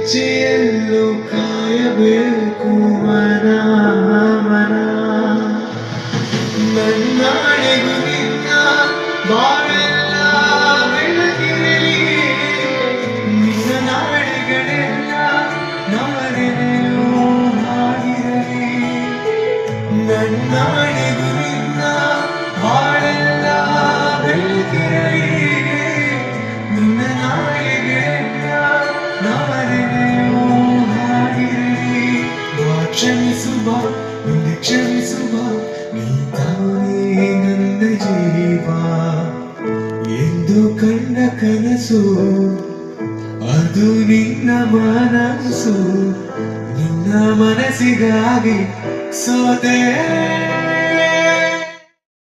ಹೆಜ್ಜೆಯಲ್ಲೂ ಕಾಯಬೇಕು ಮನ ಮನ ನನ್ನಾಳೆಗೂ ನಿನ್ನ ಬಾಳೆಲ್ಲ ಬೆಳಗಿರಲಿ ನಿನ್ನ ನಾಳೆಗಳೆಲ್ಲ ನಾಳೆಯೂ ಆಗಿರಲಿ ನನ್ನಾಳೆಗೂ ನಿನ್ನ ಬಾಳೆಲ್ಲ ಬೆಳಗಿರಲಿ ನಿನ್ನ ನಾಳೆಗಳೆಲ್ಲ ನಾಳೆಯೂ ಆಗಿರಲಿ ಕ್ಷಮಿಸುವ ಮುಂದೆ ಕ್ಷಮಿಸುವ ನೀ ತಾನೇ ನನ್ನ ಜೀವ ಎಂದು ಕಂಡ ಕನಸು ಅದು ನಿನ್ನ ಮನಸ್ಸು ನಿನ್ನ ಮನಸ್ಸಿಗಾಗಿ ಸೋತೆ